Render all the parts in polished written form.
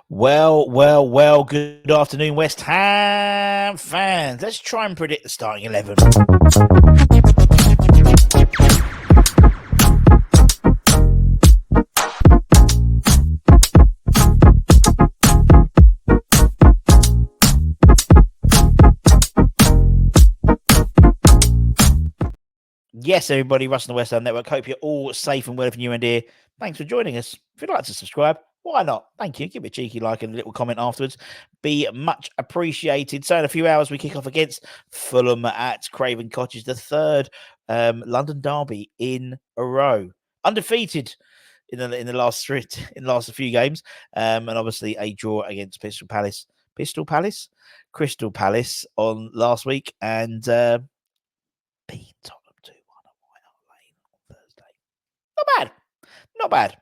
Well. Good afternoon, West Ham fans. Let's try and predict the starting 11. Yes, everybody, Russ and the West Ham Network. Hope you're all safe and well from you and here. Thanks for joining us. If you'd like to subscribe, why not? Thank you. Give me a cheeky like and a little comment afterwards. Be much appreciated. So in a few hours, we kick off against Fulham at Craven Cottage, the third London derby in a row. Undefeated in the last few games, and obviously a draw against Crystal Palace on last week, and beat Tottenham 2-1 at White Hart Lane on Thursday. Not bad.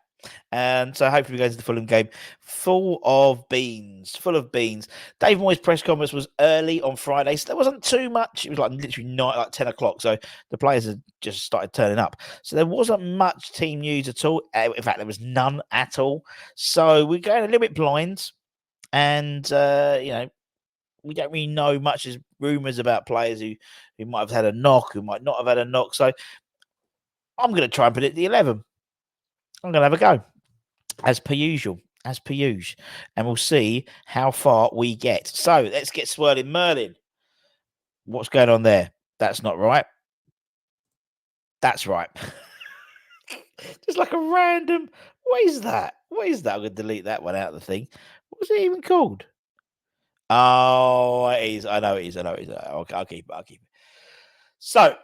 And so hopefully we go to the Fulham game full of beans. Dave Moyes' press conference was early on Friday, so there wasn't too much. It was like literally night, like 10 o'clock. So the players had just started turning up. So there wasn't much team news at all. In fact, there was none at all. So we're going a little bit blind. And, we don't really know much. There's rumours about players who might have had a knock, who might not have had a knock. So I'm going to try and predict the 11. I'm going to have a go, as per usual. And we'll see how far we get. So let's get swirling. Merlin, what's going on there? That's not right. That's right. Just like a random. What is that? I'm going to delete that one out of the thing. What's it even called? Oh, it is. I know it is. Okay, I'll keep it. So,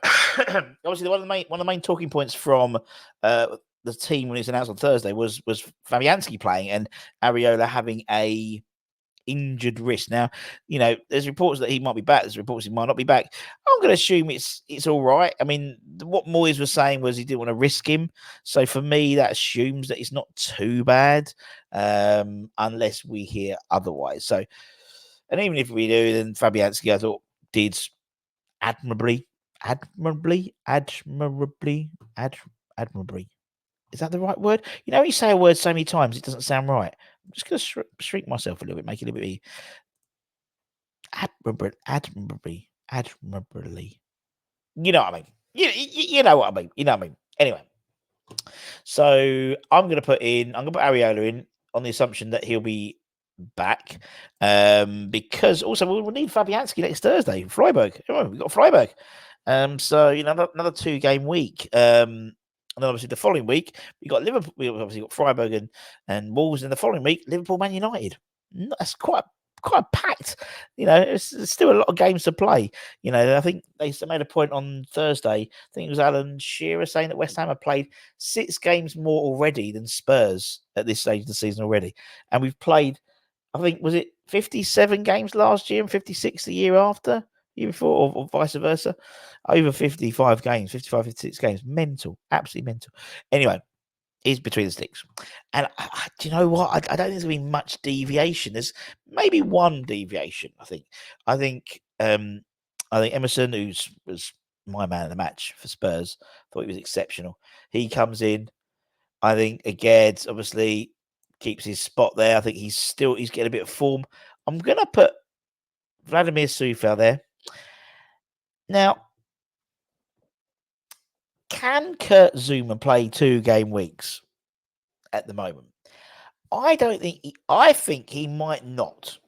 obviously, one of the main talking points from the team when it was announced on Thursday was Fabianski playing and Areola having a injured wrist. Now, there's reports that he might be back. There's reports he might not be back. I'm going to assume it's all right. I mean, what Moyes was saying was he didn't want to risk him. So for me, that assumes that it's not too bad, unless we hear otherwise. So, and even if we do, then Fabianski, I thought, did admirably. Is that the right word? You say a word so many times, it doesn't sound right. I'm just going to shrink myself a little bit, make it a little bit admirably. You know what I mean? You know what I mean? Anyway, so I'm going to put Areola in on the assumption that he'll be back, because also we'll need Fabianski next Thursday. Freiburg. We've got Freiburg. So another 2-game week. And then obviously the following week we got Liverpool. We obviously got Freiburg and Wolves. In the following week, Liverpool, Man United. That's quite packed. It's still a lot of games to play. I think they made a point on Thursday. I think it was Alan Shearer saying that West Ham have played 6 games more already than Spurs at this stage of the season already, and we've played, I think, was it 57 games last year and 56 the year after? Year before, or vice versa, over 55 games, 55, 56 games. Mental, absolutely mental. Anyway, is between the sticks. And do you know what? I don't think there's going to be much deviation. There's maybe one deviation, I think. I think Emerson, who was my man of the match for Spurs, thought he was exceptional. He comes in. I think Aged obviously keeps his spot there. I think he's getting a bit of form. I'm going to put Vladimir Sufel there. Now, can Kurt Zuma play 2-game weeks at the moment? I don't think. I think he might not.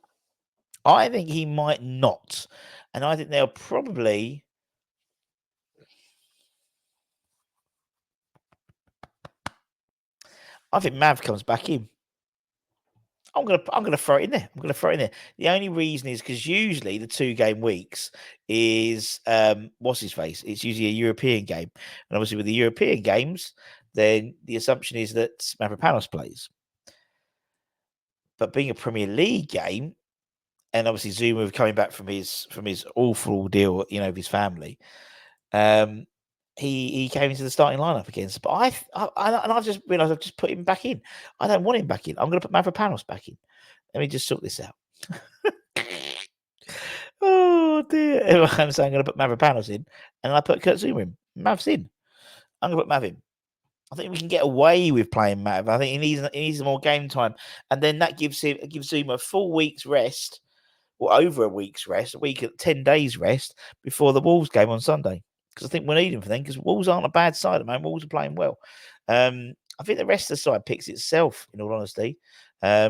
And I think they'll probably. I think Mav comes back in. I'm gonna throw it in there. The only reason is because usually the 2-game weeks is what's his face? It's usually a European game, and obviously with the European games, then the assumption is that Mavropanos plays. But being a Premier League game, and obviously Zuma coming back from his awful deal, with his family, he came into the starting lineup against. But I've just realised I've just put him back in. I don't want him back in. I'm going to put Mavropanos back in. Let me just sort this out. Oh dear! I'm saying I'm going to put Mavropanos in, and I put Kurt Zuma in. Mav's in. I'm going to put Mav in. I think we can get away with playing Matt. I think he needs more game time, and then that gives him a full week's rest, or over a week's rest, 10 days rest before the Wolves game on Sunday. Because I think we need him for then. Because Wolves aren't a bad side at the moment. Wolves are playing well. I think the rest of the side picks itself. In all honesty, I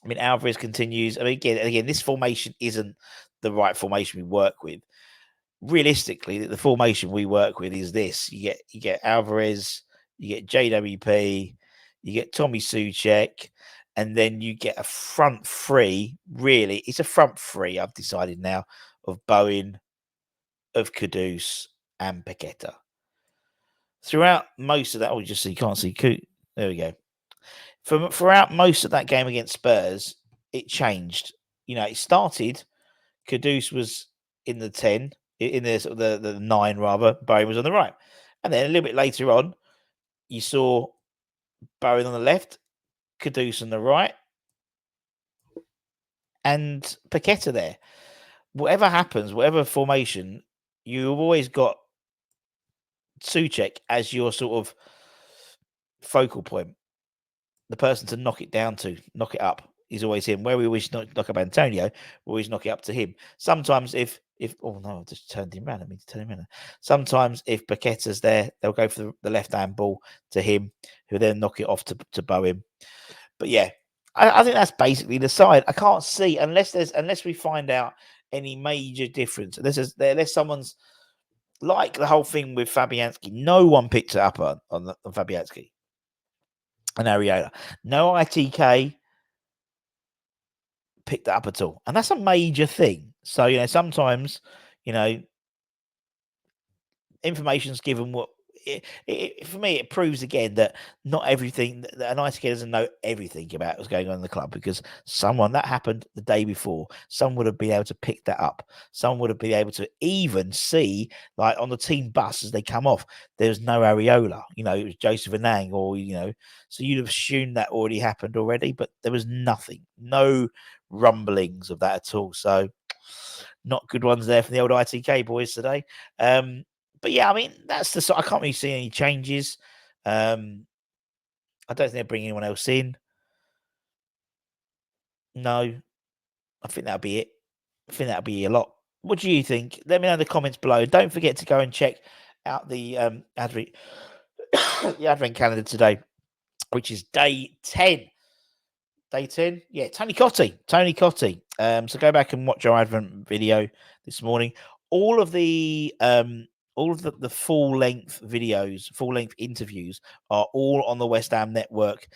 mean Alvarez continues. I mean again, this formation isn't the right formation we work with. Realistically, the formation we work with is this: you get Alvarez, you get JWP, you get Tommy Soucek, and then you get a front three. Really, it's a front three. I've decided now of Bowen, of Kudus, and Paqueta. Throughout most of that, oh, just so you can't see there we go. Throughout most of that game against Spurs, it changed. It started. Kudus was in the 10, in the sort of the 9 rather. Bowen was on the right, and then a little bit later on, you saw Bowen on the left, Kudus on the right, and Paqueta there. Whatever happens, whatever formation, you've always got Soucek as your sort of focal point, the person to knock it down to, knock it up. Is always him. Where we always knock up Antonio, we always knock it up to him. Sometimes if oh no, I just turned him around. I mean to turn him around. Sometimes if Paqueta's there, they'll go for the left hand ball to him, who then knock it off to Bowen. But yeah, I think that's basically the side. I can't see unless we find out any major difference. Unless someone's like the whole thing with Fabianski. No one picked it up on Fabianski and Areola. No ITK picked that up at all, and that's a major thing. So sometimes information's given what for me it proves again that not everything that an ITK doesn't know everything about what's going on in the club, because someone that happened the day before, someone would have been able to pick that up. Someone would have been able to even see, like on the team bus as they come off, there's no Areola, it was Joseph Anang, or so you'd have assumed that already happened already, but there was nothing, no rumblings of that at all. So not good ones there from the old ITK boys today. But yeah, I mean, that's I can't really see any changes. I don't think they're bringing anyone else in. No, I think that'll be it. I think that'll be a lot. What do you think? Let me know in the comments below. Don't forget to go and check out the Advent the Advent calendar today, which is day 10. Day 10? Yeah, Tony Cotti. So go back and watch our Advent video this morning. All of the full length videos, full length interviews are all on the West Ham Network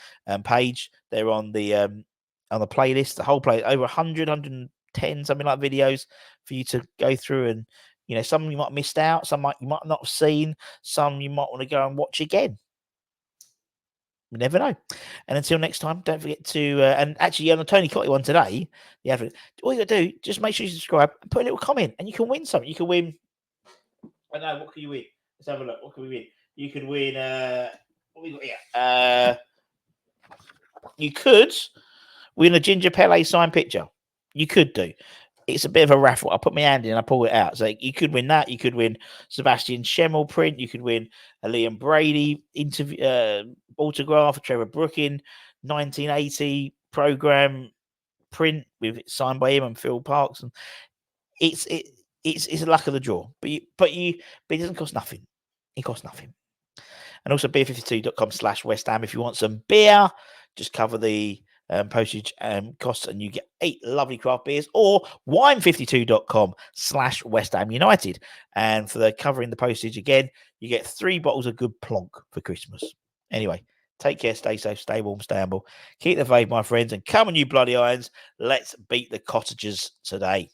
page. They're on the playlist, the whole play, over 100, 110, something like videos for you to go through. And some you might have missed out, some you might not have seen, some you might want to go and watch again. We never know. And until next time, don't forget to, and actually on the Tony Cotti one today, all you got to do, just make sure you subscribe and put a little comment, and you can win something. You can win. I know, what can you win? Let's have a look. What can we win? You can win, what we got here? You could win a Ginger Pele signed picture. You could do. It's a bit of a raffle. I put my hand in, I pull it out. So you could win that. You could win Sebastian Schemmel print. You could win a Liam Brady autograph, a Trevor Brooking 1980 program print with it signed by him and Phil Parks. And it's a luck of the draw. But it doesn't cost nothing. It costs nothing. And also beer52.com/West Ham if you want some beer. Just cover the postage costs and you get 8 lovely craft beers, or wine52.com/West Ham United. And for the covering the postage again, you get 3 bottles of good plonk for Christmas. Anyway, take care, stay safe, stay warm, stay humble. Keep the faith, my friends, and come on, you bloody irons. Let's beat the Cottagers today.